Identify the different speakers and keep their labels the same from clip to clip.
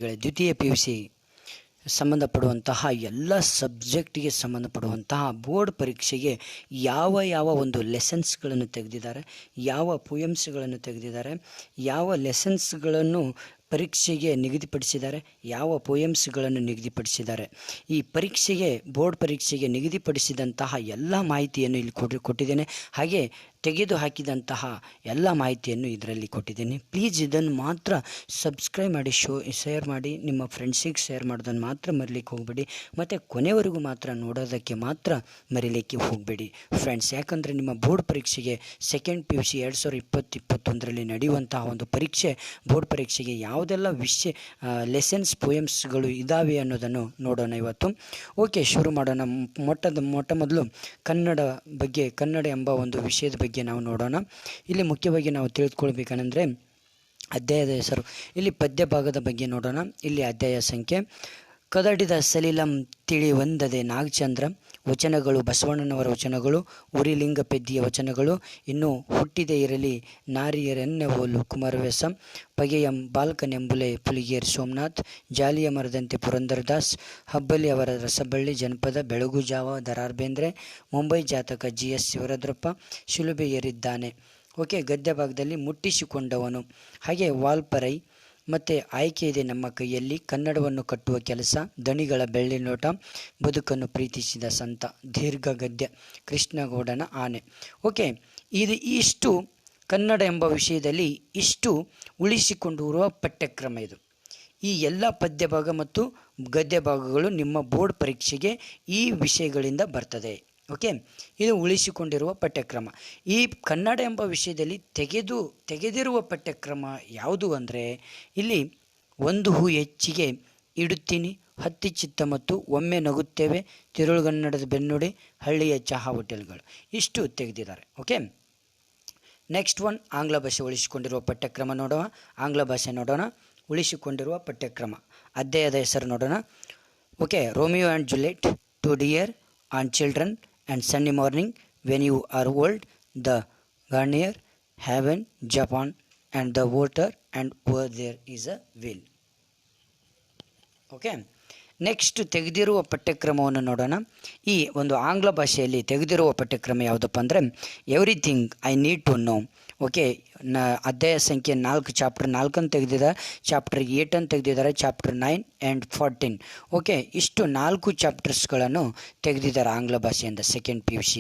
Speaker 1: ದ್ವಿತೀಯ PUC ಸಂಬಂಧಪಡುವಂತಹ ಎಲ್ಲ ಸಬ್ಜೆಕ್ಟಿಗೆ ಸಂಬಂಧಪಡುವಂತಹ board ಪರೀಕ್ಷೆಗೆ ಯಾವ ಒಂದು ಲೆಸನ್ಸ್ಗಳನ್ನು ತೆಗೆದಿದ್ದಾರೆ, ಯಾವ ಪೋಯಮ್ಸ್ಗಳನ್ನು ತೆಗೆದಿದ್ದಾರೆ, ಯಾವ ಲೆಸನ್ಸ್ಗಳನ್ನು ಪರೀಕ್ಷೆಗೆ ನಿಗದಿಪಡಿಸಿದ್ದಾರೆ, ಯಾವ ಪೋಯಮ್ಸ್ಗಳನ್ನು ನಿಗದಿಪಡಿಸಿದ್ದಾರೆ. ಈ ಪರೀಕ್ಷೆಗೆ ಬೋರ್ಡ್ ಪರೀಕ್ಷೆಗೆ ನಿಗದಿಪಡಿಸಿದಂತಹ ಎಲ್ಲ ಮಾಹಿತಿಯನ್ನು ಇಲ್ಲಿ ಕೊಟ್ಟಿದ್ದೇನೆ. ಹಾಗೆ ತೆಗೆದು ಹಾಕಿದಂತಹ ಎಲ್ಲ ಮಾಹಿತಿಯನ್ನು ಇದರಲ್ಲಿ ಕೊಟ್ಟಿದ್ದೇನೆ. ಪ್ಲೀಸ್ ಇದನ್ನು ಮಾತ್ರ ಸಬ್ಸ್ಕ್ರೈಬ್ ಮಾಡಿ, ಶೇರ್ ಮಾಡಿ, ನಿಮ್ಮ ಫ್ರೆಂಡ್ಸಿಗೆ ಶೇರ್ ಮಾಡೋದನ್ನು ಮಾತ್ರ ಮರಿಲಿಕ್ಕೆ ಹೋಗಬೇಡಿ. ಮತ್ತು ಕೊನೆವರೆಗೂ ಮಾತ್ರ ನೋಡೋದಕ್ಕೆ ಮಾತ್ರ ಮರಿಲಿಕ್ಕೆ ಹೋಗಬೇಡಿ ಫ್ರೆಂಡ್ಸ್. ಯಾಕಂದರೆ ನಿಮ್ಮ ಬೋರ್ಡ್ ಪರೀಕ್ಷೆಗೆ ಸೆಕೆಂಡ್ PUC 2020-21ರಲ್ಲಿ ನಡೆಯುವಂತಹ ಒಂದು ಪರೀಕ್ಷೆ, ಬೋರ್ಡ್ ಪರೀಕ್ಷೆಗೆ ಯಾವುದೆಲ್ಲ ಲೆಸನ್ಸ್ ಪೋಯಮ್ಸ್ಗಳು ಇದ್ದಾವೆ ಅನ್ನೋದನ್ನು ನೋಡೋಣ ಇವತ್ತು. ಓಕೆ, ಶುರು ಮಾಡೋಣ. ಮೊಟ್ಟ ಮೊದಲು ಕನ್ನಡ ಎಂಬ ಒಂದು ವಿಷಯದ ಬಗ್ಗೆ ನಾವು ನೋಡೋಣ. ಇಲ್ಲಿ ಮುಖ್ಯವಾಗಿ ನಾವು ತಿಳಿದುಕೊಳ್ಬೇಕಂದ್ರೆ ಅಧ್ಯಾಯದ ಹೆಸರು. ಇಲ್ಲಿ ಪದ್ಯ ಭಾಗದ ಬಗ್ಗೆ ನೋಡೋಣ. ಇಲ್ಲಿ ಅಧ್ಯಾಯ ಸಂಖ್ಯೆ ಕದಡಿದ ಸಲಿಲಂ ತಿಳಿ ಒಂದದೆ ನಾಗಚಂದ್ರ ವಚನಗಳು, ಬಸವಣ್ಣನವರ ವಚನಗಳು, ಉರಿಲಿಂಗ ಪೆದ್ದಿಯ ವಚನಗಳು, ಇನ್ನು ಹುಟ್ಟಿದೆ ಇರಲಿ ನಾರಿಯರೆನ್ನೆವೋಲು ಕುಮಾರವ್ಯಾಸ, ಪಗೆಯಂ ಬಾಲ್ಕನೆಂಬುಲೆ ಪುಲಿಗೇರ್ ಸೋಮನಾಥ್, ಜಾಲಿಯ ಮರದಂತೆ ಪುರಂದರದಾಸ್, ಹಬ್ಬಲಿ ಅವರ ರಸಬಳ್ಳಿ ಜನಪದ, ಬೆಳಗು ಜಾವ ದರಾರ್ ಬೇಂದ್ರೆ, ಮುಂಬೈ ಜಾತಕ GS ಶಿವರುದ್ರಪ್ಪ, ಶಿಲುಬೆ ಏರಿದ್ದಾನೆ. ಓಕೆ, ಗದ್ಯ ಭಾಗದಲ್ಲಿ ಮುಟ್ಟಿಸಿಕೊಂಡವನು, ಹಾಗೆ ವಾಲ್ಪರೈ ಮತ್ತು ಆಯ್ಕೆ ಇದೆ ನಮ್ಮ ಕೈಯಲ್ಲಿ, ಕನ್ನಡವನ್ನು ಕಟ್ಟುವ ಕೆಲಸ, ದಣಿಗಳ ಬೆಳ್ಳಿ ನೋಟ, ಬದುಕನ್ನು ಪ್ರೀತಿಸಿದ ಸಂತ, ದೀರ್ಘ ಗದ್ಯ, ಕೃಷ್ಣಗೌಡನ ಆನೆ. ಓಕೆ, ಇಷ್ಟು ಕನ್ನಡ ಎಂಬ ವಿಷಯದಲ್ಲಿ ಇಷ್ಟು ಉಳಿಸಿಕೊಂಡಿರುವ ಪಠ್ಯಕ್ರಮ ಇದು. ಈ ಎಲ್ಲ ಪದ್ಯ ಭಾಗ ಮತ್ತು ಗದ್ಯ ಭಾಗಗಳು ನಿಮ್ಮ ಬೋರ್ಡ್ ಪರೀಕ್ಷೆಗೆ ಈ ವಿಷಯಗಳಿಂದ ಬರ್ತದೆ. ಓಕೆ, ಇದು ಉಳಿಸಿಕೊಂಡಿರುವ ಪಠ್ಯಕ್ರಮ. ಈ ಕನ್ನಡ ಎಂಬ ವಿಷಯದಲ್ಲಿ ತೆಗೆದಿರುವ ಪಠ್ಯಕ್ರಮ ಯಾವುದು ಅಂದರೆ, ಇಲ್ಲಿ ಒಂದು ಹೂ ಹೆಚ್ಚಿಗೆ ಇಡುತ್ತೀನಿ, ಹತ್ತಿ ಚಿತ್ತ ಮತ್ತು ಒಮ್ಮೆ ನಗುತ್ತೇವೆ, ತಿರುಳುಗನ್ನಡದ ಬೆನ್ನುಡಿ, ಹಳ್ಳಿಯ ಚಹಾ ಹೋಟೆಲ್ಗಳು, ಇಷ್ಟು ತೆಗೆದಿದ್ದಾರೆ. ಓಕೆ, ನೆಕ್ಸ್ಟ್ ಒನ್ ಆಂಗ್ಲ ಭಾಷೆ ಉಳಿಸಿಕೊಂಡಿರುವ ಪಠ್ಯಕ್ರಮ ನೋಡೋಣ. ಆಂಗ್ಲ ಭಾಷೆ ನೋಡೋಣ. ಉಳಿಸಿಕೊಂಡಿರುವ ಪಠ್ಯಕ್ರಮ ಅಧ್ಯಾಯದ ಹೆಸರು ನೋಡೋಣ. Okay, Romeo and Juliet, to dear on children and Sunday morning, when you are old, the gardener, heaven, Japan, and the water, and over there is a wheel. Okay, next ತೆಗೆದಿರುವ ಪಠ್ಯಕ್ರಮವನ್ನು ನೋಡೋಣ. ಈ ಒಂದು ಆಂಗ್ಲ ಭಾಷೆಯಲ್ಲಿ ತೆಗೆದಿರುವ ಪಠ್ಯಕ್ರಮ ಯಾವುದಪ್ಪ ಅಂದರೆ everything I need to know. Okay, ಅಧ್ಯಾಯ ಸಂಖ್ಯೆ 4, ಚಾಪ್ಟರ್ 4 ತೆಗೆದಿದ್ದಾರೆ, ಚಾಪ್ಟರ್ 8 ತೆಗೆದಿದ್ದಾರೆ, ಚಾಪ್ಟರ್ 9 and 14. ಓಕೆ, ಇಷ್ಟು 4 ಚಾಪ್ಟರ್ಸ್ಗಳನ್ನು ತೆಗೆದಿದ್ದಾರೆ ಆಂಗ್ಲ ಭಾಷೆಯಿಂದ ಸೆಕೆಂಡ್ PUC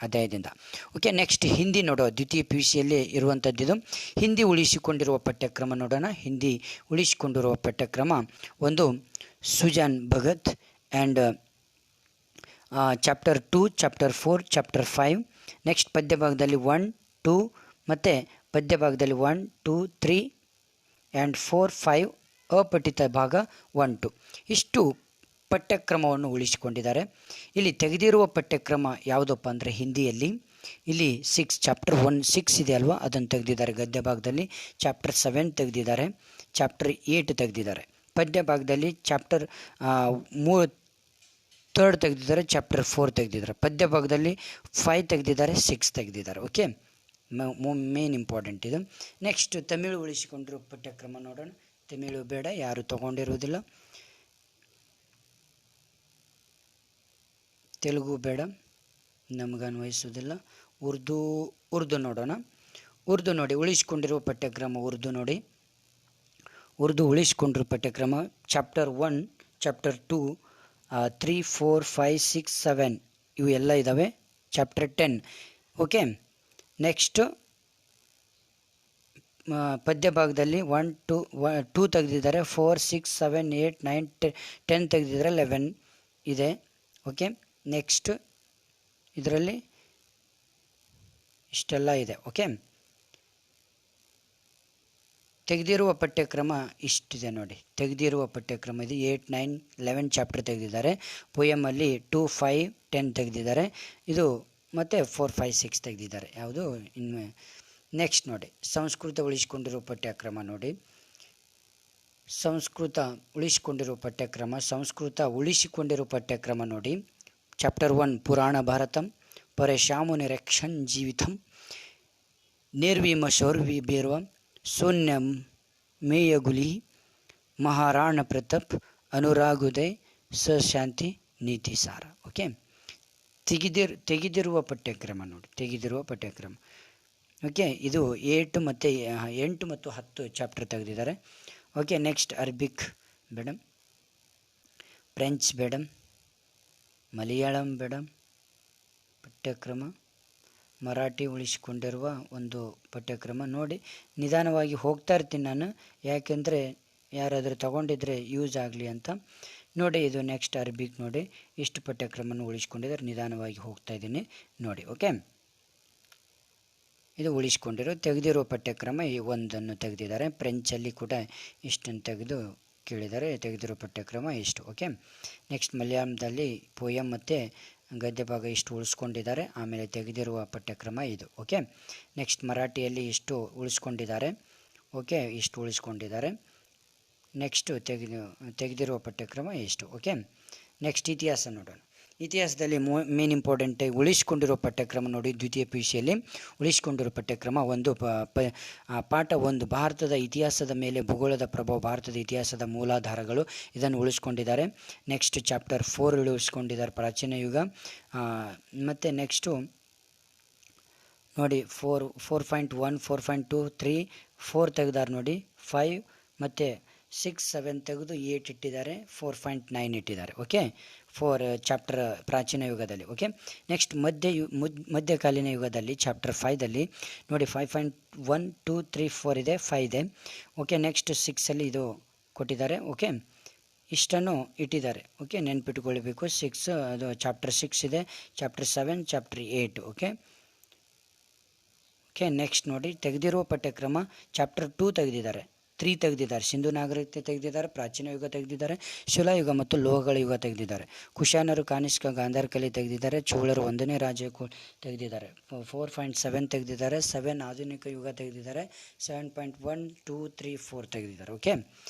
Speaker 1: ಅಧ್ಯಾಯದಿಂದ. ಓಕೆ, ನೆಕ್ಸ್ಟ್ ಹಿಂದಿ ನೋಡೋ. ದ್ವಿತೀಯ PUCಯಲ್ಲಿ ಇರುವಂಥದ್ದು ಹಿಂದಿ ಉಳಿಸಿಕೊಂಡಿರುವ ಪಠ್ಯಕ್ರಮ ನೋಡೋಣ. ಹಿಂದಿ ಉಳಿಸಿಕೊಂಡಿರುವ ಪಠ್ಯಕ್ರಮ ಒಂದು Sujan Bhagat and chapter 2, chapter 4, chapter 5. Next ಪದ್ಯ ಭಾಗದಲ್ಲಿ 1, 2 ಮತ್ತು ಪದ್ಯ ಭಾಗದಲ್ಲಿ 1, 2, 3 ಆ್ಯಂಡ್ 4, 5 ಅಪಠಿತ ಭಾಗ 1, 2 ಇಷ್ಟು ಪಠ್ಯಕ್ರಮವನ್ನು ಉಳಿಸಿಕೊಂಡಿದ್ದಾರೆ. ಇಲ್ಲಿ ತೆಗೆದಿರುವ ಪಠ್ಯಕ್ರಮ ಯಾವುದಪ್ಪ ಅಂದರೆ ಹಿಂದಿಯಲ್ಲಿ ಇಲ್ಲಿ 6, ಚಾಪ್ಟರ್ 6 ಇದೆ ಅಲ್ವಾ, ಅದನ್ನು ತೆಗೆದಿದ್ದಾರೆ ಗದ್ಯ ಭಾಗದಲ್ಲಿ. ಚಾಪ್ಟರ್ 7 ತೆಗೆದಿದ್ದಾರೆ, ಚಾಪ್ಟರ್ 8 ತೆಗೆದಿದ್ದಾರೆ. ಪದ್ಯ ಭಾಗದಲ್ಲಿ ಚಾಪ್ಟರ್ 3 ತೆಗೆದಿದ್ದಾರೆ, ಚಾಪ್ಟರ್ 4 ತೆಗೆದಿದ್ದಾರೆ. ಪದ್ಯ ಭಾಗದಲ್ಲಿ 5 ತೆಗೆದಿದ್ದಾರೆ, 6 ತೆಗೆದಿದ್ದಾರೆ. ಓಕೆ, ಮೇನ್ ಇಂಪಾರ್ಟೆಂಟ್ ಇದು. ನೆಕ್ಸ್ಟ್ ತಮಿಳು ಉಳಿಸಿಕೊಂಡಿರೋ ಪಠ್ಯಕ್ರಮ ನೋಡೋಣ. ತಮಿಳು ಬೇಡ, ಯಾರು ತಗೊಂಡಿರುವುದಿಲ್ಲ. ತೆಲುಗು ಬೇಡ, ನಮಗೆ ಅನ್ವಯಿಸುವುದಿಲ್ಲ. ಉರ್ದು ನೋಡೋಣ. ಉರ್ದು ನೋಡಿ, ಉಳಿಸಿಕೊಂಡಿರುವ ಪಠ್ಯಕ್ರಮ ಉರ್ದು ನೋಡಿ. ಉರ್ದು ಉಳಿಸಿಕೊಂಡಿರೋ ಪಠ್ಯಕ್ರಮ ಚಾಪ್ಟರ್ 1, ಚಾಪ್ಟರ್ 2, 3, 4, 5, 6, 7 ಇವು ಎಲ್ಲ ಇದ್ದಾವೆ. ಚಾಪ್ಟರ್ 10. ಓಕೆ, ನೆಕ್ಸ್ಟ್ ಪದ್ಯ ಭಾಗದಲ್ಲಿ 1, 2 ತೆಗೆದಿದ್ದಾರೆ, 4, 6, 7, 8, 9, 10 ತೆಗೆದಿದ್ದಾರೆ, 11 ಇದೆ. ಓಕೆ, ನೆಕ್ಸ್ಟ್ ಇದರಲ್ಲಿ ಇಷ್ಟೆಲ್ಲ ಇದೆ. ಓಕೆ, ತೆಗೆದಿರುವ ಪಠ್ಯಕ್ರಮ ಇಷ್ಟಿದೆ ನೋಡಿ. ತೆಗೆದಿರುವ ಪಠ್ಯಕ್ರಮ ಇದು 8, 9, 11 ಚಾಪ್ಟರ್ ತೆಗೆದಿದ್ದಾರೆ. ಪೋಯಮಲ್ಲಿ 2, 5, 10 ತೆಗೆದಿದ್ದಾರೆ. ಇದು ಮತ್ತು 4, 5, 6 ತೆಗೆದಿದ್ದಾರೆ. ಯಾವುದು ಇನ್ನು ನೆಕ್ಸ್ಟ್ ನೋಡಿ, ಸಂಸ್ಕೃತ ಉಳಿಸಿಕೊಂಡಿರುವ ಪಠ್ಯಕ್ರಮ ನೋಡಿ. ಸಂಸ್ಕೃತ ಉಳಿಸಿಕೊಂಡಿರುವ ಪಠ್ಯಕ್ರಮ ನೋಡಿ. ಚಾಪ್ಟರ್ 1 ಪುರಾಣ ಭಾರತಂ, ಪರೇಶಾಮು ನಿರಕ್ಷನ್ ಜೀವಿತಂ, ನಿರ್ವಿಮ ಶೌರ್ವಿ ಬೇರ್ವಂ, ಶೂನ್ಯಂ ಮೇಯಗುಲಿ, ಮಹಾರಾಣಾ ಪ್ರತಾಪ್, ಅನುರಾಗ್ ಉದಯ್, ಸ ಶಾಂತಿ ನೀತಿ ಸಾರ. ಓಕೆ, ತೆಗೆದಿರುವ ಪಠ್ಯಕ್ರಮ ನೋಡಿ, ತೆಗೆದಿರುವ ಪಠ್ಯಕ್ರಮ. ಓಕೆ, ಇದು 8 ಮತ್ತು 10 ಚಾಪ್ಟರ್ ತೆಗೆದಿದ್ದಾರೆ. Okay, next Arabic madam, French madam, Malayalam madam ಪಠ್ಯಕ್ರಮ, ಮರಾಠಿ ಉಳಿಸಿಕೊಂಡಿರುವ ಒಂದು ಪಠ್ಯಕ್ರಮ ನೋಡಿ. ನಿಧಾನವಾಗಿ ಹೋಗ್ತಾ ಇರ್ತೀನಿ ನಾನು, ಯಾಕೆಂದರೆ ಯಾರಾದರೂ ತಗೊಂಡಿದ್ರೆ ಯೂಸ್ ಆಗಲಿ ಅಂತ ನೋಡಿ. ಇದು ನೆಕ್ಸ್ಟ್ ಅರಬಿಕ್ ನೋಡಿ, ಇಷ್ಟು ಪಠ್ಯಕ್ರಮವನ್ನು ಉಳಿಸ್ಕೊಂಡಿದ್ದಾರೆ. ನಿಧಾನವಾಗಿ ಹೋಗ್ತಾ ಇದ್ದೀನಿ ನೋಡಿ. ಓಕೆ, ಇದು ತೆಗೆದಿರೋ ಪಠ್ಯಕ್ರಮ ಈ ಒಂದನ್ನು ತೆಗೆದಿದ್ದಾರೆ. ಫ್ರೆಂಚಲ್ಲಿ ಕೂಡ ಇಷ್ಟನ್ನು ಕೇಳಿದ್ದಾರೆ. ತೆಗೆದಿರೋ ಪಠ್ಯಕ್ರಮ ಇಷ್ಟು. ಓಕೆ, ನೆಕ್ಸ್ಟ್ ಮಲಯಾಳಂದಲ್ಲಿ ಪೋಯಮ್ ಮತ್ತು ಗದ್ಯ ಭಾಗ ಇಷ್ಟು ಉಳಿಸ್ಕೊಂಡಿದ್ದಾರೆ. ಆಮೇಲೆ ತೆಗೆದಿರುವ ಪಠ್ಯಕ್ರಮ ಇದು. ಓಕೆ, ನೆಕ್ಸ್ಟ್ ಮರಾಠಿಯಲ್ಲಿ ಇಷ್ಟು ಉಳಿಸ್ಕೊಂಡಿದ್ದಾರೆ. ಓಕೆ, ಇಷ್ಟು ಉಳಿಸ್ಕೊಂಡಿದ್ದಾರೆ. ನೆಕ್ಸ್ಟು ತೆಗೆದಿರುವ ಪಠ್ಯಕ್ರಮ ಇಷ್ಟು. ಓಕೆ, ನೆಕ್ಸ್ಟ್ ಇತಿಹಾಸ ನೋಡೋಣ. ಇತಿಹಾಸದಲ್ಲಿ ಮೇನ್ ಇಂಪಾರ್ಟೆಂಟ್ ಉಳಿಸ್ಕೊಂಡಿರೋ ಪಠ್ಯಕ್ರಮ ನೋಡಿ. ದ್ವಿತೀಯ PUCಯಲ್ಲಿ ಉಳಿಸ್ಕೊಂಡಿರೋ ಪಠ್ಯಕ್ರಮ ಪಾಠ 1 ಭಾರತದ ಇತಿಹಾಸದ ಮೇಲೆ ಭೂಗೋಳದ ಪ್ರಭಾವ, ಭಾರತದ ಇತಿಹಾಸದ ಮೂಲಾಧಾರಗಳು, ಇದನ್ನು ಉಳಿಸ್ಕೊಂಡಿದ್ದಾರೆ. ನೆಕ್ಸ್ಟ್ ಚಾಪ್ಟರ್ 4 ಉಳಿಸ್ಕೊಂಡಿದ್ದಾರೆ, ಪ್ರಾಚೀನ ಯುಗ. ಮತ್ತು ನೆಕ್ಸ್ಟು ನೋಡಿ 4.1, 4.2, 3, 4 ತೆಗೆದಾರೆ ನೋಡಿ. 5 ಮತ್ತು 6, 7 ತೆಗೆದು 8 ಇಟ್ಟಿದ್ದಾರೆ. 4.9 ಇಟ್ಟಿದ್ದಾರೆ. ಓಕೆ, 4 ಚಾಪ್ಟರ್ ಪ್ರಾಚೀನ ಯುಗದಲ್ಲಿ. ಓಕೆ, ನೆಕ್ಸ್ಟ್ ಮಧ್ಯಕಾಲೀನ ಯುಗದಲ್ಲಿ ಚಾಪ್ಟರ್ 5ದಲ್ಲಿ ನೋಡಿ 5.1, 2, 3, 4 ಇದೆ, 5 ಇದೆ. ಓಕೆ, ನೆಕ್ಸ್ಟ್ 6ಅಲ್ಲಿ ಇದು ಕೊಟ್ಟಿದ್ದಾರೆ. ಓಕೆ, ಇಷ್ಟನ್ನು ಇಟ್ಟಿದ್ದಾರೆ. ಓಕೆ, ನೆನ್ಪಿಟ್ಕೊಳ್ಬೇಕು. 6 ಅದು ಚಾಪ್ಟರ್ 6 ಇದೆ, ಚಾಪ್ಟರ್ 7, ಚಾಪ್ಟರ್ 8. ಓಕೆ, ನೆಕ್ಸ್ಟ್ ನೋಡಿ ತೆಗೆದಿರುವ ಪಠ್ಯಕ್ರಮ ಚಾಪ್ಟರ್ 2 ತೆಗೆದಿದ್ದಾರೆ, 3 ತೆಗೆದಿದ್ದಾರೆ. ಸಿಂಧು ನಾಗರಿಕತೆ ತೆಗೆದಿದ್ದಾರೆ, ಪ್ರಾಚೀನ ಯುಗ ತೆಗೆದಿದ್ದಾರೆ, ಶಿಲಾಯುಗ ಮತ್ತು ಲೋಹಗಳ ಯುಗ ತೆಗೆದಿದ್ದಾರೆ. ಕುಶಾನರು, ಕಾನಿಷ್ಕ, ಗಾಂಧಾರ ಕಲೆ ತೆಗೆದಿದ್ದಾರೆ. ಚೋಳರು 1ನೇ ರಾಜ್ಯ ತೆಗೆದಿದ್ದಾರೆ. 4.7 ತೆಗೆದಿದ್ದಾರೆ. 7 ಆಧುನಿಕ ಯುಗ ತೆಗೆದಿದ್ದಾರೆ. 7.1, 2, 3, 4 ತೆಗೆದಿದ್ದಾರೆ. ಓಕೆ,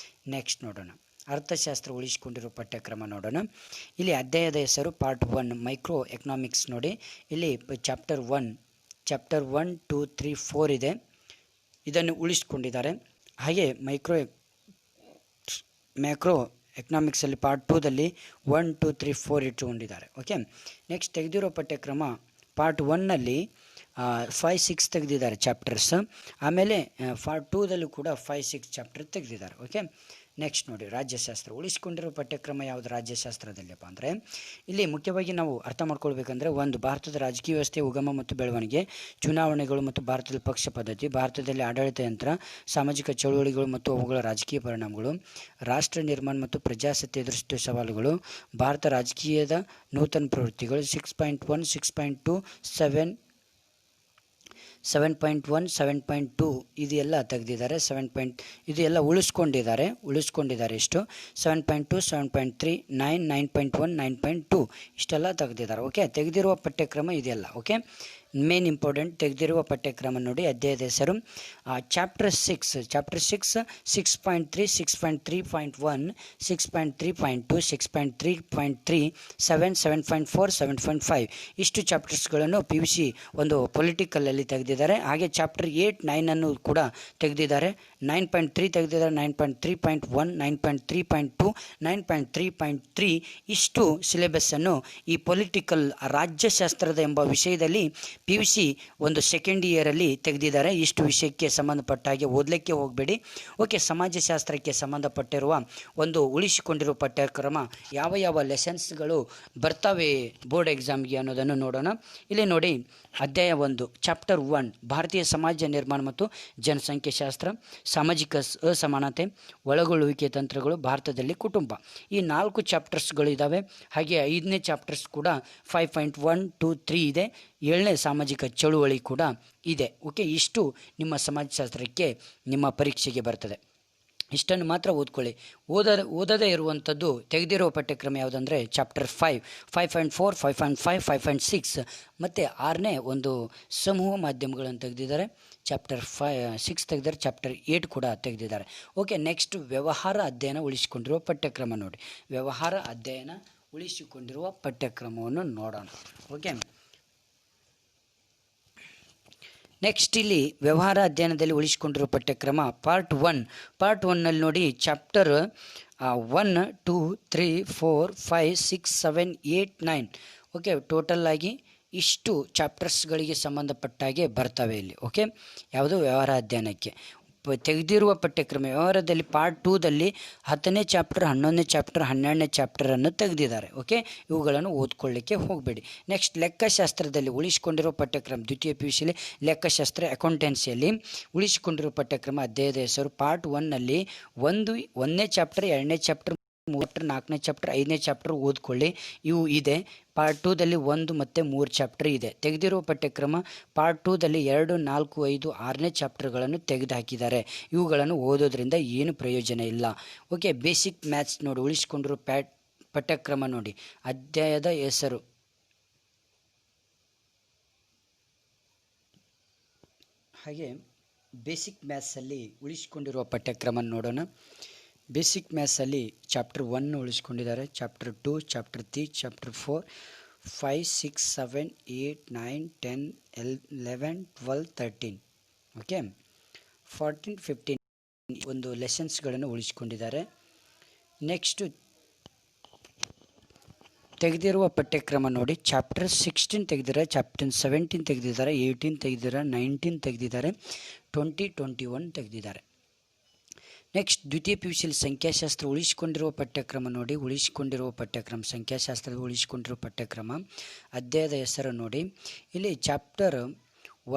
Speaker 1: ನೆಕ್ಸ್ಟ್ ನೋಡೋಣ ಅರ್ಥಶಾಸ್ತ್ರ ಉಳಿಸಿಕೊಂಡಿರೋ ಪಠ್ಯಕ್ರಮ ನೋಡೋಣ. ಇಲ್ಲಿ ಅಧ್ಯಾಯದ ಹೆಸರು ಪಾರ್ಟ್ 1 ಮೈಕ್ರೋ ಎಕನಾಮಿಕ್ಸ್ ನೋಡಿ. ಇಲ್ಲಿ ಚಾಪ್ಟರ್ 1, 2, 3, 4 ಇದೆ, ಇದನ್ನು ಉಳಿಸ್ಕೊಂಡಿದ್ದಾರೆ. ಹಾಗೆ ಮ್ಯಾಕ್ರೋ ಎಕನಾಮಿಕ್ಸಲ್ಲಿ ಪಾರ್ಟ್ 2ದಲ್ಲಿ 1, 2, 3, 4 ಇಟ್ಟುಕೊಂಡಿದ್ದಾರೆ. ಓಕೆ, ನೆಕ್ಸ್ಟ್ ತೆಗೆದಿರೋ ಪಠ್ಯಕ್ರಮ ಪಾರ್ಟ್ 1ನಲ್ಲಿ 5, 6 ತೆಗೆದಿದ್ದಾರೆ ಚಾಪ್ಟರ್ಸ್. ಆಮೇಲೆ ಪಾರ್ಟ್ 2ದಲ್ಲೂ ಕೂಡ 5, 6 ಚಾಪ್ಟರ್ ತೆಗೆದಿದ್ದಾರೆ. ಓಕೆ, ನೆಕ್ಸ್ಟ್ ನೋಡಿ ರಾಜ್ಯಶಾಸ್ತ್ರ ಉಳಿಸ್ಕೊಂಡಿರೋ ಪಠ್ಯಕ್ರಮ ಯಾವುದು ರಾಜ್ಯಶಾಸ್ತ್ರದಲ್ಲಿಪ್ಪ ಅಂದರೆ ಇಲ್ಲಿ ಮುಖ್ಯವಾಗಿ ನಾವು ಅರ್ಥ ಮಾಡ್ಕೊಳ್ಬೇಕಂದ್ರೆ 1 ಭಾರತದ ರಾಜಕೀಯ ವ್ಯವಸ್ಥೆ ಉಗಮ ಮತ್ತು ಬೆಳವಣಿಗೆ, ಚುನಾವಣೆಗಳು ಮತ್ತು ಭಾರತದ ಪಕ್ಷ ಪದ್ಧತಿ, ಭಾರತದಲ್ಲಿ ಆಡಳಿತ ಯಂತ್ರ, ಸಾಮಾಜಿಕ ಚಳುವಳಿಗಳು ಮತ್ತು ಅವುಗಳ ರಾಜಕೀಯ ಪರಿಣಾಮಗಳು, ರಾಷ್ಟ್ರ ನಿರ್ಮಾಣ ಮತ್ತು ಪ್ರಜಾಸತ್ತೆ ಎದುರಿಸುವ ಸವಾಲುಗಳು, ಭಾರತ ರಾಜಕೀಯದ ನೂತನ ಪ್ರವೃತ್ತಿಗಳು, 6.1, 6.2, 7.1, 7.2 ಇದೆಲ್ಲ ತೆಗೆದಿದ್ದಾರೆ. ಇದು ಎಲ್ಲ ಉಳಿಸ್ಕೊಂಡಿದ್ದಾರೆ ಇಷ್ಟು 7.2, 7.3, 9, 9.1, 9.2 ಇಷ್ಟೆಲ್ಲ ತೆಗೆದಿದ್ದಾರೆ. ಓಕೆ, ತೆಗೆದಿರುವ ಪಠ್ಯಕ್ರಮ ಇದೆಲ್ಲ. ಓಕೆ, ಮೇನ್ ಇಂಪಾರ್ಟೆಂಟ್ ತೆಗೆದಿರುವ ಪಠ್ಯಕ್ರಮ ನೋಡಿ. ಅಧ್ಯಾಯದ ಹೆಸರು ಚಾಪ್ಟರ್ 6, 6.3, 6.3.1, 6.3.2, 6.3.3, 7, 7.4, 7.5 ಇಷ್ಟು ಚಾಪ್ಟರ್ಸ್ಗಳನ್ನು PUC ಒಂದು ಪೊಲಿಟಿಕಲಲ್ಲಿ ತೆಗೆದಿದ್ದಾರೆ. ಹಾಗೆ ಚಾಪ್ಟರ್ 8, 9 ಅನ್ನು ಕೂಡ ತೆಗೆದಿದ್ದಾರೆ. 9.3 ತೆಗೆದಿದ್ದಾರೆ, 9.3.1, 9.3.2, 9.3.3 ಇಷ್ಟು ಸಿಲೆಬಸ್ಸನ್ನು ಈ ಪೊಲಿಟಿಕಲ್ ರಾಜ್ಯಶಾಸ್ತ್ರದ ಎಂಬ ವಿಷಯದಲ್ಲಿ PUC ಒಂದು ಸೆಕೆಂಡ್ ಇಯರಲ್ಲಿ ತೆಗೆದಿದ್ದಾರೆ. ಇಷ್ಟು ವಿಷಯಕ್ಕೆ ಸಂಬಂಧಪಟ್ಟ ಹಾಗೆ ಓದಲಿಕ್ಕೆ ಹೋಗಬೇಡಿ. ಓಕೆ, ಸಮಾಜಶಾಸ್ತ್ರಕ್ಕೆ ಸಂಬಂಧಪಟ್ಟಿರುವ ಒಂದು ಉಳಿಸಿಕೊಂಡಿರುವ ಪಠ್ಯಕ್ರಮ ಯಾವ ಲೆಸನ್ಸ್ಗಳು ಬರ್ತವೆ ಬೋರ್ಡ್ ಎಕ್ಸಾಮ್ಗೆ ಅನ್ನೋದನ್ನು ನೋಡೋಣ. ಇಲ್ಲಿ ನೋಡಿ ಅಧ್ಯಾಯ 1 ಚಾಪ್ಟರ್ 1 ಭಾರತೀಯ ಸಮಾಜ ನಿರ್ಮಾಣ ಮತ್ತು ಜನಸಂಖ್ಯೆ ಶಾಸ್ತ್ರ, ಸಾಮಾಜಿಕ ಅಸಮಾನತೆ, ಒಳಗೊಳ್ಳುವಿಕೆ ತಂತ್ರಗಳು, ಭಾರತದಲ್ಲಿ ಕುಟುಂಬ. ಈ 4 ಚಾಪ್ಟರ್ಸ್ಗಳು ಇದ್ದಾವೆ. ಹಾಗೆ 5ನೇ ಚಾಪ್ಟರ್ಸ್ ಕೂಡ 5.1, 2, 3 ಇದೆ. 7ನೇ ಸಾಮಾಜಿಕ ಚಳುವಳಿ ಕೂಡ ಇದೆ. ಓಕೆ, ಇಷ್ಟು ನಿಮ್ಮ ಸಮಾಜಶಾಸ್ತ್ರಕ್ಕೆ ನಿಮ್ಮ ಪರೀಕ್ಷೆಗೆ ಬರ್ತದೆ. ಇಷ್ಟನ್ನು ಮಾತ್ರ ಓದ್ಕೊಳ್ಳಿ. ಓದದೇ ಇರುವಂಥದ್ದು ತೆಗೆದಿರೋ ಪಠ್ಯಕ್ರಮ ಯಾವುದಂದರೆ ಚಾಪ್ಟರ್ 5, 5.4, 5.5, 5.6 ಮತ್ತು 6ನೇ ಒಂದು ಸಮೂಹ ಮಾಧ್ಯಮಗಳನ್ನು ತೆಗೆದಿದ್ದಾರೆ. ಚಾಪ್ಟರ್ 6 ತೆಗೆದಿದ್ದಾರೆ. ಚಾಪ್ಟರ್ 8 ಕೂಡ ತೆಗೆದಿದ್ದಾರೆ. ಓಕೆ, ನೆಕ್ಸ್ಟ್ ವ್ಯವಹಾರ ಅಧ್ಯಯನ ಉಳಿಸಿಕೊಂಡಿರುವ ಪಠ್ಯಕ್ರಮ ನೋಡಿ. ವ್ಯವಹಾರ ಅಧ್ಯಯನ ಉಳಿಸಿಕೊಂಡಿರುವ ಪಠ್ಯಕ್ರಮವನ್ನು ನೋಡೋಣ. ಓಕೆ, ನೆಕ್ಸ್ಟ್ ಇಲ್ಲಿ ವ್ಯವಹಾರ ಅಧ್ಯಯನದಲ್ಲಿ ಉಳಿಸಿಕೊಂಡಿರುವ ಪಠ್ಯಕ್ರಮ ಪಾರ್ಟ್ ಒನ್ನಲ್ಲಿ ನೋಡಿ ಚಾಪ್ಟರ್ 1, 2, 3, 4, 5, 6, 7, 8, 9 ಓಕೆ, ಟೋಟಲ್ ಆಗಿ ಇಷ್ಟು ಚಾಪ್ಟರ್ಸ್ಗಳಿಗೆ ಸಂಬಂಧಪಟ್ಟಾಗೆ ಬರ್ತವೆ ಇಲ್ಲಿ. ಓಕೆ, ಯಾವುದು ವ್ಯವಹಾರ ಅಧ್ಯಯನಕ್ಕೆ ತೆಗೆದಿರುವ ಪಠ್ಯಕ್ರಮ ವ್ಯವಹಾರದಲ್ಲಿ ಪಾರ್ಟ್ 2ದಲ್ಲಿ 10ನೇ ಚಾಪ್ಟರ್, 11ನೇ ಚಾಪ್ಟರ್, 12ನೇ ಚಾಪ್ಟರನ್ನು ತೆಗೆದಿದ್ದಾರೆ. ಓಕೆ, ಇವುಗಳನ್ನು ಓದ್ಕೊಳ್ಳಿಕ್ಕೆ ಹೋಗಬೇಡಿ. ನೆಕ್ಸ್ಟ್ ಲೆಕ್ಕಶಾಸ್ತ್ರದಲ್ಲಿ ಉಳಿಸಿಕೊಂಡಿರುವ ಪಠ್ಯಕ್ರಮ ದ್ವಿತೀಯ PUCಲಿ ಲೆಕ್ಕಶಾಸ್ತ್ರ ಅಕೌಂಟೆನ್ಸಿಯಲ್ಲಿ ಉಳಿಸಿಕೊಂಡಿರುವ ಪಠ್ಯಕ್ರಮ ಅಧ್ಯಾಯದ ಹೆಸರು ಪಾರ್ಟ್ 1ನಲ್ಲಿ 1ನೇ ಚಾಪ್ಟರ್, 2ನೇ ಚಾಪ್ಟರ್, 4ನೇ ಚಾಪ್ಟರ್, 5ನೇ ಚಾಪ್ಟರ್ ಓದ್ಕೊಳ್ಳಿ. ಇವು ಇದೆ. ಪಾರ್ಟ್ 2ದಲ್ಲಿ 1 ಮತ್ತು 3 ಚಾಪ್ಟರ್ ಇದೆ. ತೆಗೆದಿರುವ ಪಠ್ಯಕ್ರಮ ಪಾರ್ಟ್ 2ದಲ್ಲಿ 2, 4, 5, 6ನೇ ಚಾಪ್ಟರ್ಗಳನ್ನು ತೆಗೆದುಹಾಕಿದ್ದಾರೆ. ಇವುಗಳನ್ನು ಓದೋದ್ರಿಂದ ಏನು ಪ್ರಯೋಜನ ಇಲ್ಲ. ಓಕೆ, ಬೇಸಿಕ್ ಮ್ಯಾಥ್ಸ್ ನೋಡಿ ಉಳಿಸಿಕೊಂಡಿರೋ ಪಠ್ಯಕ್ರಮ ನೋಡಿ, ಅಧ್ಯಾಯದ ಹೆಸರು ಹಾಗೆ ಬೇಸಿಕ್ ಮ್ಯಾಥ್ಸಲ್ಲಿ ಉಳಿಸಿಕೊಂಡಿರುವ ಪಠ್ಯಕ್ರಮ ನೋಡೋಣ. ಬೇಸಿಕ್ ಮ್ಯಾಥ್ಸಲ್ಲಿ ಚಾಪ್ಟರ್ 1 ಉಳಿಸ್ಕೊಂಡಿದ್ದಾರೆ, ಚಾಪ್ಟರ್ 2, ಚಾಪ್ಟರ್ 3, ಚಾಪ್ಟರ್ 4, 5, 6, 7, 8, 9, 10, 11, 12, 13 ಓಕೆ, 14, 15 ಒಂದು ಲೆಸನ್ಸ್ಗಳನ್ನು ಉಳಿಸ್ಕೊಂಡಿದ್ದಾರೆ. ನೆಕ್ಸ್ಟು ತೆಗೆದಿರುವ ಪಠ್ಯಕ್ರಮ ನೋಡಿ, ಚಾಪ್ಟರ್ 16 ತೆಗೆದಿದ್ದಾರೆ, ಚಾಪ್ಟರ್ 17 ತೆಗೆದಿದ್ದಾರೆ, 18 ತೆಗೆದಿದ್ದಾರೆ, 19 ತೆಗೆದಿದ್ದಾರೆ, 20, 21 ತೆಗೆದಿದ್ದಾರೆ. ನೆಕ್ಸ್ಟ್ ದ್ವಿತೀಯ PUCಲಿ ಸಂಖ್ಯಾಶಾಸ್ತ್ರ ಉಳಿಸಿಕೊಂಡಿರುವ ಪಠ್ಯಕ್ರಮ ನೋಡಿ, ಸಂಖ್ಯಾಶಾಸ್ತ್ರದ ಉಳಿಸಿಕೊಂಡಿರುವ ಪಠ್ಯಕ್ರಮ ಅಧ್ಯಾಯದ ಹೆಸರು ನೋಡಿ. ಇಲ್ಲಿ ಚಾಪ್ಟರ್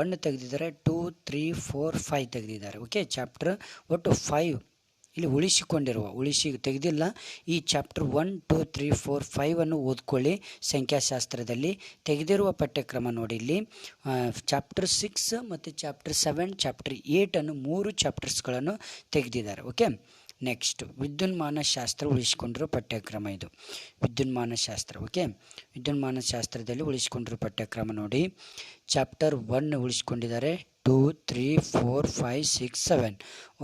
Speaker 1: 1 ತೆಗೆದಿದ್ದಾರೆ, 2, 3, 4, 5 ತೆಗೆದಿದ್ದಾರೆ. ಓಕೆ, ಚಾಪ್ಟರ್ ಒಟ್ಟು 5 ಇಲ್ಲಿ ತೆಗೆದಿಲ್ಲ. ಈ ಚಾಪ್ಟರ್ 1, 2, 3, 4, 5 ಓದ್ಕೊಳ್ಳಿ. ಸಂಖ್ಯಾಶಾಸ್ತ್ರದಲ್ಲಿ ತೆಗೆದಿರುವ ಪಠ್ಯಕ್ರಮ ನೋಡಿ, ಇಲ್ಲಿ ಚಾಪ್ಟರ್ 6 ಮತ್ತು ಚಾಪ್ಟರ್ 7, ಚಾಪ್ಟರ್ 8 3 ಚಾಪ್ಟರ್ಸ್ಗಳನ್ನು ತೆಗೆದಿದ್ದಾರೆ. ಓಕೆ, ನೆಕ್ಸ್ಟ್ ವಿದ್ಯುನ್ಮಾನ ಶಾಸ್ತ್ರ ಉಳಿಸಿಕೊಂಡಿರೋ ಪಠ್ಯಕ್ರಮ ಇದು ವಿದ್ಯುನ್ಮಾನ ಶಾಸ್ತ್ರ. ಓಕೆ, ವಿದ್ಯುನ್ಮಾನ ಶಾಸ್ತ್ರದಲ್ಲಿ ಉಳಿಸಿಕೊಂಡಿರೋ ಪಠ್ಯಕ್ರಮ ನೋಡಿ, ಚಾಪ್ಟರ್ 1 ಉಳಿಸ್ಕೊಂಡಿದ್ದಾರೆ, 2, 3, 4, 5, 6, 7